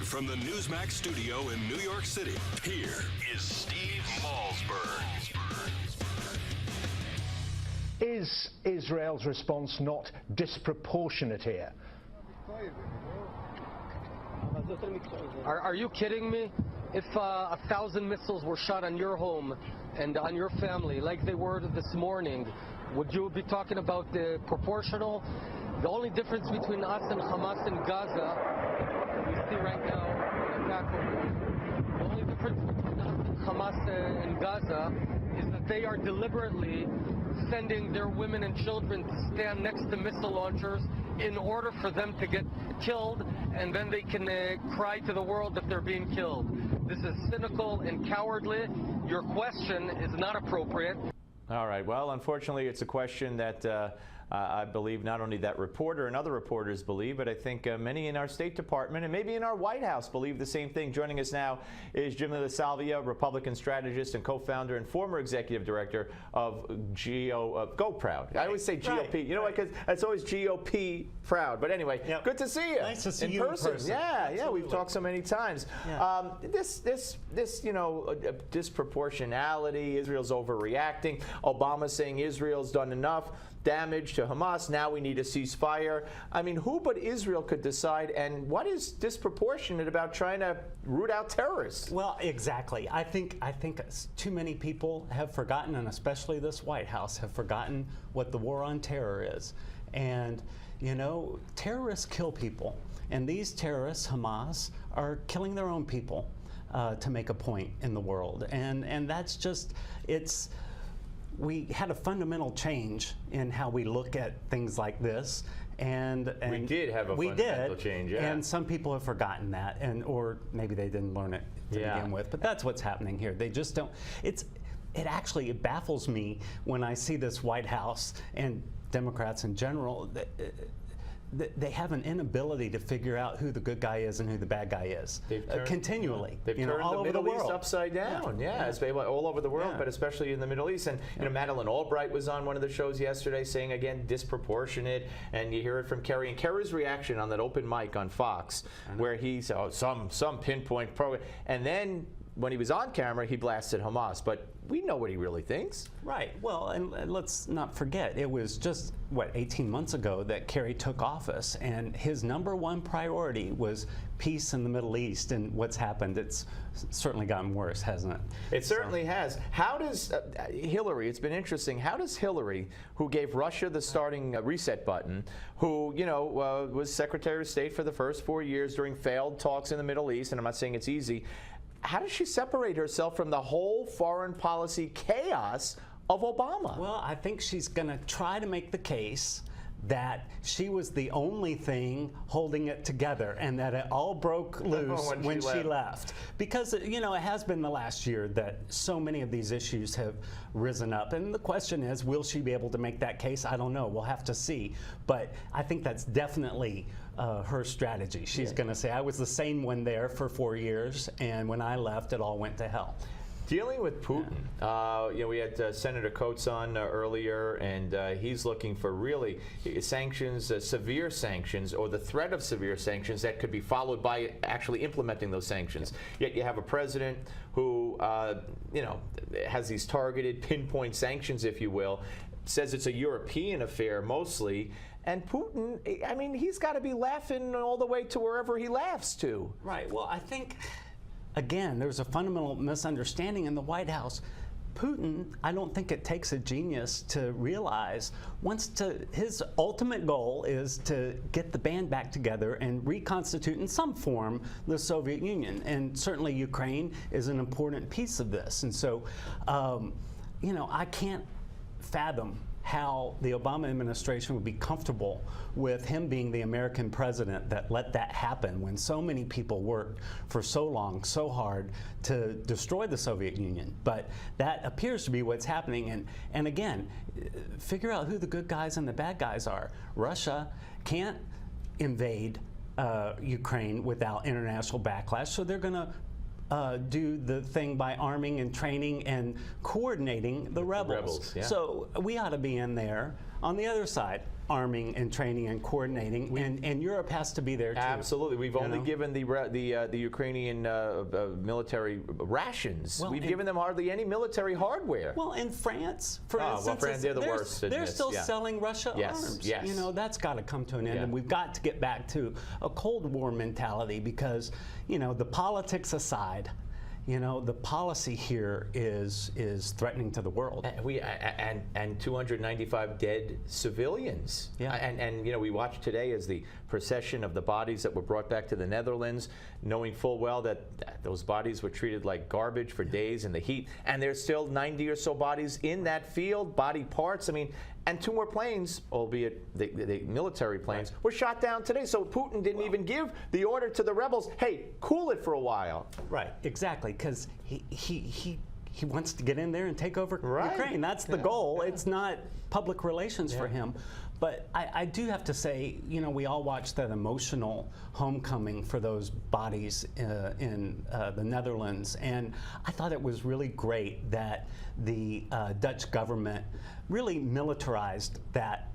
From the Newsmax studio in New York City, here is Steve Malzberg. Is Israel's response not disproportionate here? Are you kidding me? If 1,000 missiles were shot on your home and on your family, like they were this morning, would you be talking about the proportional? The only difference between us and Hamas in Gaza, we see right now an attack over. The only difference between us and Hamas in Gaza is that they are deliberately sending their women and children to stand next to missile launchers in order for them to get killed, and then they can cry to the world that they're being killed. This is cynical and cowardly. Your question is not appropriate. All right. Well, unfortunately, it's a question that I believe not only that reporter and other reporters believe, but I think many in our State Department and maybe in our White House believe the same thing. Joining us now is Jim LaSalvia, Republican strategist and co-founder and former executive director of GOProud. I always say GOP. Right. You know what? Because it's always GOP proud. But anyway, good to see you. Nice to see you in person. Yeah, we've talked so many times. Yeah. This disproportionality. Israel's overreacting. Obama saying Israel's done enough damage to Hamas. Now we need a ceasefire. I mean, who but Israel could decide? And what is disproportionate about trying to root out terrorists? Well, exactly. I think too many people have forgotten, and especially this White House, have forgotten what the war on terror is. And you know, terrorists kill people, and these terrorists, Hamas, are killing their own people to make a point in the world. And that's just, we had a fundamental change in how we look at things like this, and we did have a fundamental change, yeah. And some people have forgotten that, or maybe they didn't learn it to begin with. But that's what's happening here. They just don't. It baffles me when I see this White House and Democrats in general. They have an inability to figure out who the good guy is and who the bad guy is continually. They've turned all the over Middle the world. East upside down. It's all over the world, but especially in the Middle East. And you know, Madeleine Albright was on one of the shows yesterday saying again disproportionate. And you hear it from Kerry, and Kerry's reaction on that open mic on Fox, where he said some pinpoint program, and then when he was on camera, he blasted Hamas. But we know what he really thinks. Right. Well, and let's not forget, it was just, 18 months ago that Kerry took office, and his #1 priority was peace in the Middle East. And what's happened, it's certainly gotten worse, hasn't it? It certainly has. How does Hillary, it's been interesting, how does Hillary, who gave Russia the starting reset button, who, was Secretary of State for the first 4 years during failed talks in the Middle East, and I'm not saying it's easy, how does she separate herself from the whole foreign policy chaos of Obama? Well, I think she's going to try to make the case that she was the only thing holding it together and that it all broke loose when she left. Because, it has been the last year that so many of these issues have risen up. And the question is, will she be able to make that case? I don't know. We'll have to see. But I think that's definitely her strategy. She's going to say, I was the same one there for 4 years, and when I left, it all went to hell. Dealing with Putin, we had Senator Coates on earlier, and he's looking for really sanctions, severe sanctions, or the threat of severe sanctions that could be followed by actually implementing those sanctions. Yet you have a president who, has these targeted, pinpoint sanctions, if you will, says it's a European affair mostly. And Putin, I mean, he's got to be laughing all the way to wherever he laughs to. Right. Well, I think, again, there's a fundamental misunderstanding in the White House. Putin, I don't think it takes a genius to realize his ultimate goal is to get the band back together and reconstitute in some form the Soviet Union. And certainly Ukraine is an important piece of this. And so, I can't fathom how the Obama administration would be comfortable with him being the American president that let that happen when so many people worked for so long, so hard to destroy the Soviet Union. But that appears to be what's happening. And again, figure out who the good guys and the bad guys are. Russia can't invade Ukraine without international backlash, so they're going to do the thing by arming and training and coordinating the rebels. Yeah. So we ought to be in there on the other side arming and training and coordinating, and Europe has to be there too. Absolutely. We've only given the Ukrainian military rations. Well, We've given them hardly any military hardware. Well, in France, for instance, well, France, they're the worst. They're still selling Russia arms. Yes. You know, that's got to come to an end, and we've got to get back to a Cold War mentality because, you know, the politics aside, you know, the policy here is threatening to the world. And 295 dead civilians. Yeah. And you know, we watched today as the procession of the bodies that were brought back to the Netherlands, knowing full well that those bodies were treated like garbage for days in the heat. And there's still 90 or so bodies in that field, body parts. I mean, and 2 more planes, albeit the military planes, were shot down today. So Putin didn't even give the order to the rebels, hey, cool it for a while. Right, exactly, because he wants to get in there and take over Ukraine. That's the goal. It's not public relations for him. But I do have to say, you know, we all watched that emotional homecoming for those bodies in the Netherlands, and I thought it was really great that the Dutch government really militarized that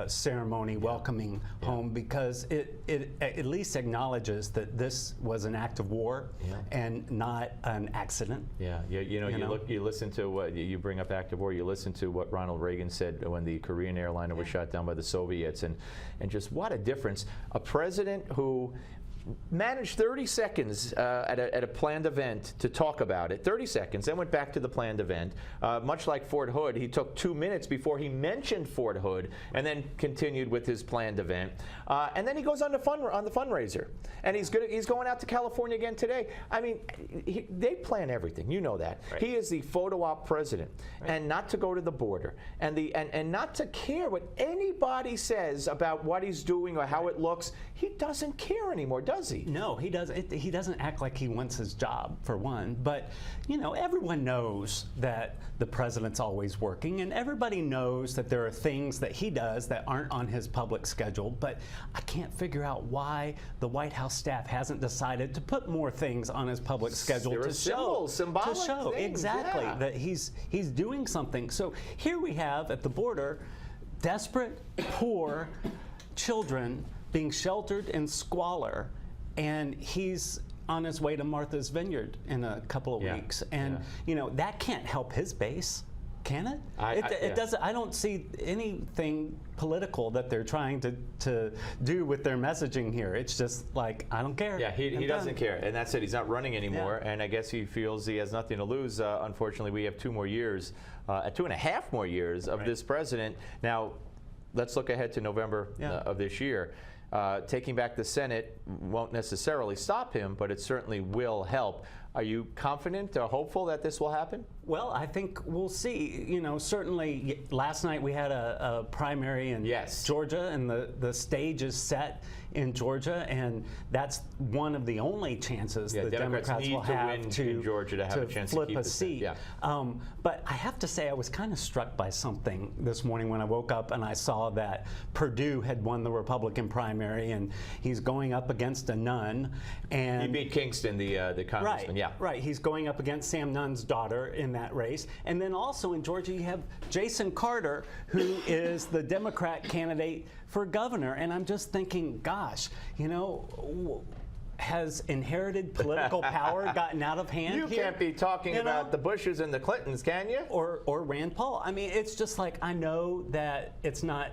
ceremony welcoming home, because it at least acknowledges that this was an act of war and not an accident. You listen to what you bring up, act of war. You listen to what Ronald Reagan said when the Korean airliner was shot down by the Soviets, and just what a difference. A president who managed 30 seconds at a planned event to talk about it, 30 seconds, then went back to the planned event. Much like Fort Hood, he took 2 minutes before he mentioned Fort Hood, and then continued with his planned event. And then he goes on the fundraiser, and he's going out to California again today. I mean, they plan everything. You know that. Right. He is the photo op president, and not to go to the border, and not to care what anybody says about what he's doing or how it looks. He doesn't care anymore, does he? No, he doesn't. He doesn't act like he wants his job, for one. But, you know, everyone knows that the president's always working, and everybody knows that there are things that he does that aren't on his public schedule. But I can't figure out why the White House staff hasn't decided to put more things on his public schedule to show things, exactly that he's doing something. So here we have at the border desperate, poor children being sheltered in squalor, and he's on his way to Martha's Vineyard in a couple of weeks, and you know, that can't help his base, can it? It doesn't. I don't see anything political that they're trying to do with their messaging here. It's just like, I don't care. Yeah, he doesn't care, and that's it. He's not running anymore, and I guess he feels he has nothing to lose. Unfortunately, we have 2 more years, 2.5 more years of this president. Now, let's look ahead to November of this year. Taking back the Senate won't necessarily stop him, but it certainly will help. Are you confident or hopeful that this will happen? Well, I think we'll see. You know, certainly last night we had a primary in Georgia, and the stage is set in Georgia, and that's one of the only chances the Democrats will have to in Georgia to have a chance flip to keep a seat. But I have to say, I was kind of struck by something this morning when I woke up and I saw that Perdue had won the Republican primary, and he's going up against a nun. And he beat Kingston, the congressman. Right. He's going up against Sam Nunn's daughter in that race. And then also in Georgia, you have Jason Carter, who is the Democrat candidate for governor. And I'm just thinking, gosh, you know, has inherited political power gotten out of hand You here? can't be talking about the Bushes and the Clintons, can you? Or Rand Paul. I mean, it's just like, I know that it's not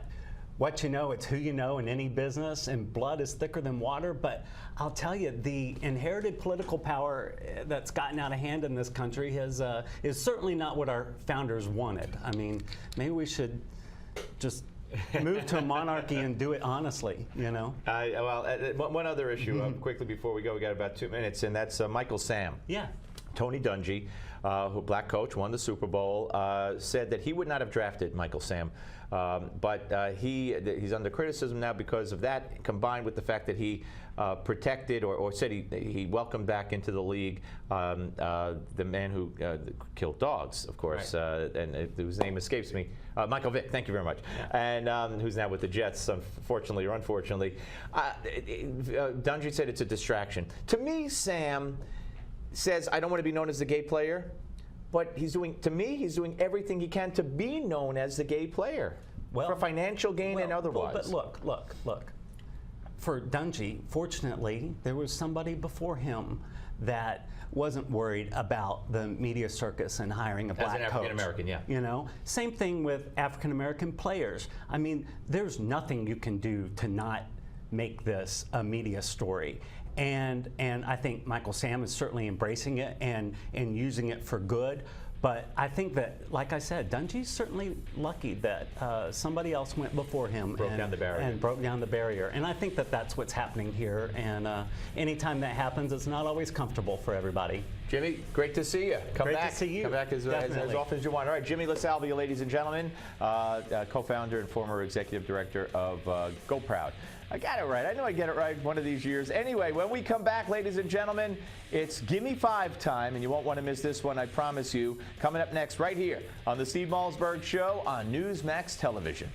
what you know, it's who you know in any business, and blood is thicker than water. But I'll tell you, the inherited political power that's gotten out of hand in this country is certainly not what our founders wanted. I mean, maybe we should just move to a monarchy and do it honestly, you know? One other issue quickly before we go. We got about 2 minutes, and that's Michael Sam. Yeah. Tony Dungy, who black coach, won the Super Bowl, said that he would not have drafted Michael Sam. But he's under criticism now because of that, combined with the fact that he protected or said he welcomed back into the league the man who killed dogs, of course, and whose name escapes me. Michael Vick, thank you very much. And who's now with the Jets, unfortunately or unfortunately. Dungy said it's a distraction. To me, Sam says, I don't want to be known as the gay player, but he's doing everything he can to be known as the gay player. for financial gain and otherwise. But look. For Dungy, fortunately, there was somebody before him that wasn't worried about the media circus and hiring a black coach. As an African-American, yeah. You know, same thing with African-American players. I mean, there's nothing you can do to not make this a media story. And I think Michael Sam is certainly embracing it and using it for good. But I think that, like I said, Dungy's certainly lucky that somebody else went before him broke down the barrier. And I think that that's what's happening here. And anytime that happens, it's not always comfortable for everybody. Jimmy, great to see you. Come great back. to see you. Come back as often as you want. All right, Jimmy LaSalvia, ladies and gentlemen, co-founder and former executive director of GOProud. I got it right. I know I get it right one of these years. Anyway, when we come back, ladies and gentlemen, it's Gimme 5 time, and you won't want to miss this one, I promise you. Coming up next right here on the Steve Malzberg Show on Newsmax Television.